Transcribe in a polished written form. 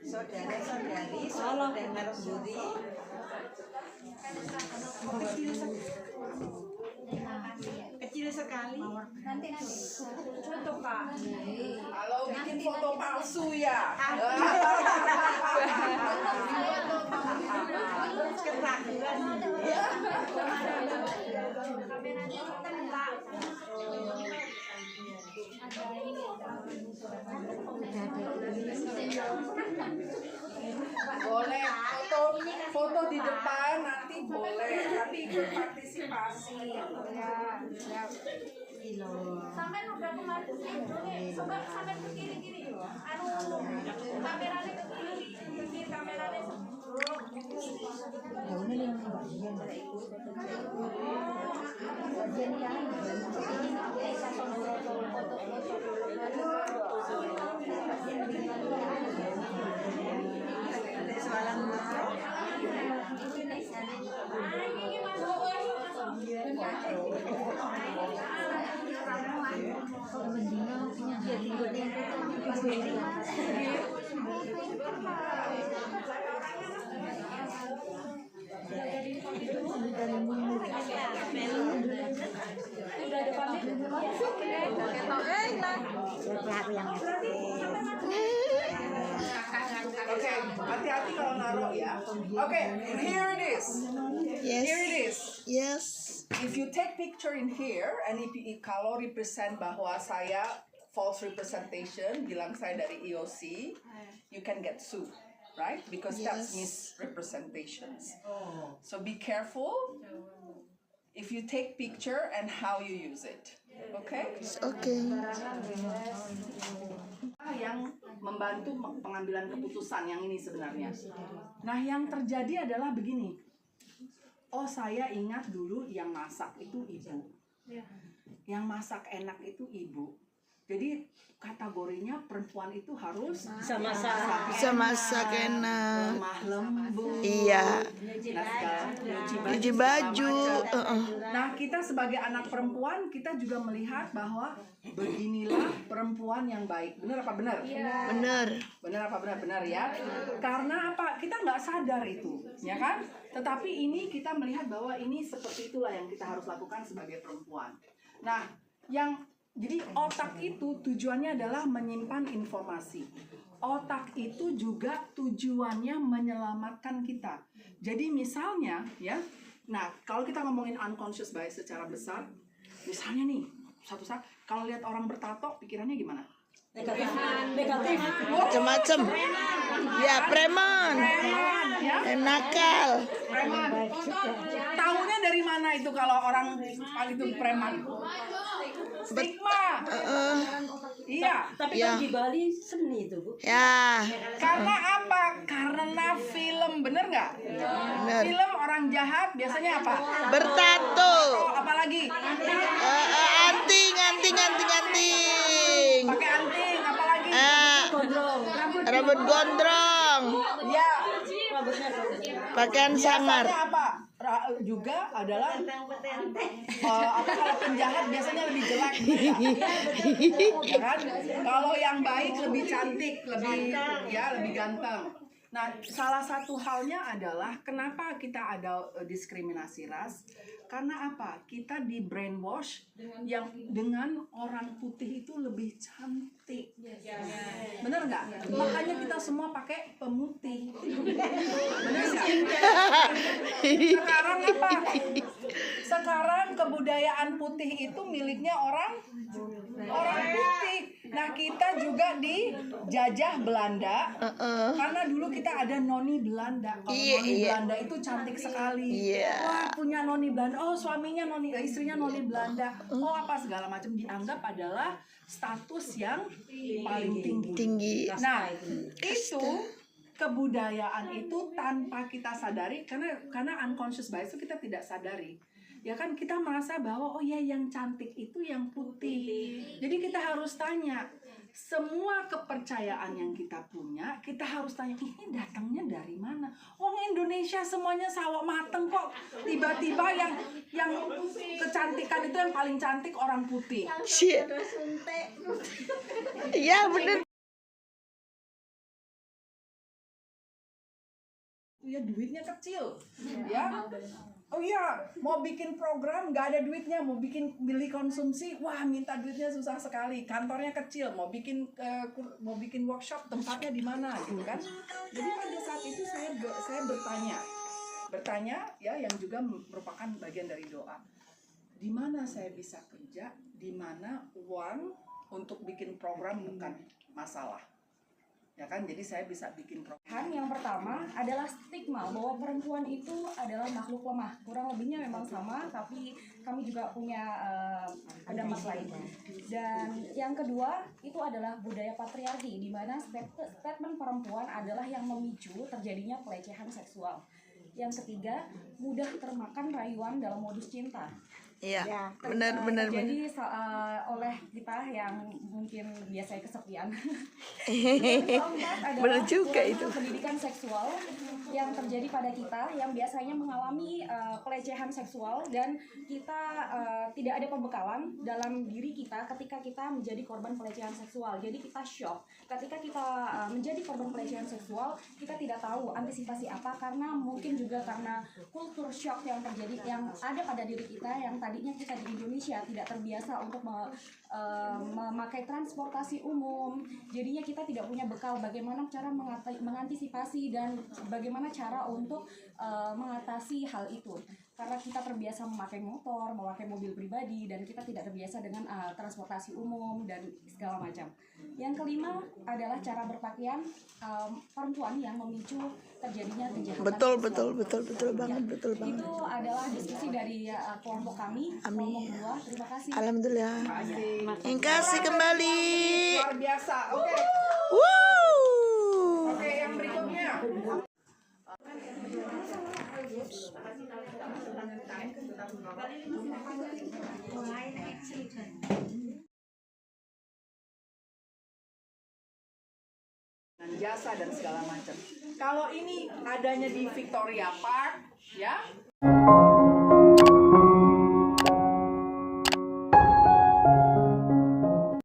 Saudara-saudari, saudara narasuri. Kecil sekali. Nanti foto Kak. Kalau bikin foto palsu ya. Boleh foto di depan nanti boleh, tapi ikut partisipasi. Sampai udah kemarin sampai ke kiri-kiri. Anu kameranya ke kiri kameranya Oke, hati-hati kalau naruh ya. Oke, here it is. Yes. Here it is. Yes. If you take picture in here, and if kalau represent bahwa saya false representation, bilang saya dari EOC, you can get sued, right? Because that's misrepresentations. So be careful if you take picture and how you use it. Okay? Okay. Yang membantu pengambilan keputusan yang ini sebenarnya. Nah, yang terjadi adalah begini. Oh, saya ingat dulu yang masak itu ibu. Yang masak enak itu ibu. Jadi kategorinya perempuan itu harus Bisa masak enak. lemah lembut. Iya. Nah, Cuci baju. Nah, kita sebagai anak perempuan, kita juga melihat bahwa beginilah perempuan yang baik. Benar apa benar? Bener. Benar apa benar? Benar ya. Karena apa? Kita nggak sadar itu, ya kan? Tetapi ini kita melihat bahwa ini seperti itulah yang kita harus lakukan sebagai perempuan. Nah, jadi otak itu tujuannya adalah menyimpan informasi. Otak itu juga tujuannya menyelamatkan kita. Jadi misalnya ya, nah kalau kita ngomongin unconscious bias secara besar, misalnya nih, satu saat kalau lihat orang bertato, pikirannya gimana? Negatif. Macam-macam. Ya, preman. Ya? Nakal. Preman. Tahunya dari mana itu kalau orang itu preman? Stigma. Iya. Tapi Ya. kan di Bali seni itu, Bu. Ya. Karena apa? Karena film, bener nggak? Bener. Film orang jahat biasanya apa? Bertato. Oh, apalagi? Anting. Pakai anting, apalagi? Rambut gondrong. Ya. Pakaian sangar. Biasanya apa? Juga adalah apa kalau penjahat biasanya lebih jelek, ya kan? Kalau yang baik lebih cantik, lebih ganteng. Nah, salah satu halnya adalah kenapa kita ada diskriminasi ras? Karena apa? Kita di brainwash yang dengan orang putih itu lebih cantik. Bener nggak? Makanya kita semua pakai pemutih. Bener nggak? Sekarang apa? Sekarang kebudayaan putih itu miliknya orang putih. Nah, kita juga dijajah Belanda. Karena dulu kita ada noni Belanda. Kalau noni Belanda itu cantik sekali. Wah, punya noni Belanda. Oh, suaminya istrinya noni Belanda. Oh, apa segala macam dianggap adalah status yang paling tinggi. Nah, itu kebudayaan itu tanpa kita sadari karena unconscious bias itu kita tidak sadari. Ya kan kita merasa bahwa oh ya yang cantik itu yang putih. Jadi kita harus tanya, semua kepercayaan yang kita punya, kita harus tanya, ini datangnya dari mana? Wong Indonesia semuanya sawah mateng kok. Tiba-tiba yang kecantikan itu yang paling cantik orang putih. Shit. Iya bener. Ya duitnya kecil, ya. Oh iya, mau bikin program nggak ada duitnya, mau beli konsumsi, wah minta duitnya susah sekali. Kantornya kecil, mau bikin workshop, tempatnya di mana gitu kan. Jadi pada saat itu saya bertanya ya, yang juga merupakan bagian dari doa. Di mana saya bisa kerja, di mana uang untuk bikin program bukan masalah. Ya kan, jadi saya bisa bikin program. Yang pertama adalah stigma bahwa perempuan itu adalah makhluk lemah. Kurang lebihnya memang sama, tapi kami juga punya pendapat lain. Dan yang kedua itu adalah budaya patriarki, di mana statement perempuan adalah yang memicu terjadinya pelecehan seksual. Yang ketiga, mudah termakan rayuan dalam modus cinta. Iya, benar. Jadi oleh kita yang mungkin biasanya kesepian. Keempat adalah Benar juga itu. pendidikan seksual yang terjadi pada kita yang biasanya mengalami pelecehan seksual dan kita tidak ada pembekalan dalam diri kita ketika kita menjadi korban pelecehan seksual. Jadi kita shock ketika kita menjadi korban pelecehan seksual, kita tidak tahu antisipasi apa, karena mungkin juga karena kultur shock yang terjadi yang ada pada diri kita yang tadinya kita di Indonesia tidak terbiasa untuk memakai transportasi umum. Jadinya kita tidak punya bekal bagaimana cara mengantisipasi dan bagaimana cara untuk mengatasi hal itu. Karena kita terbiasa memakai motor, memakai mobil pribadi, dan kita tidak terbiasa dengan transportasi umum dan segala macam. Yang kelima adalah cara berpakaian perempuan yang memicu terjadinya kejahatan. Betul banget. Itu adalah diskusi dari kelompok kami, kelompok 2. Terima kasih. Alhamdulillah. Yang kasih kembali. Luar biasa. Oke. Wow. Oke, yang berikutnya. Dan jasa dan segala macam. Kalau ini adanya di Victoria Park, ya.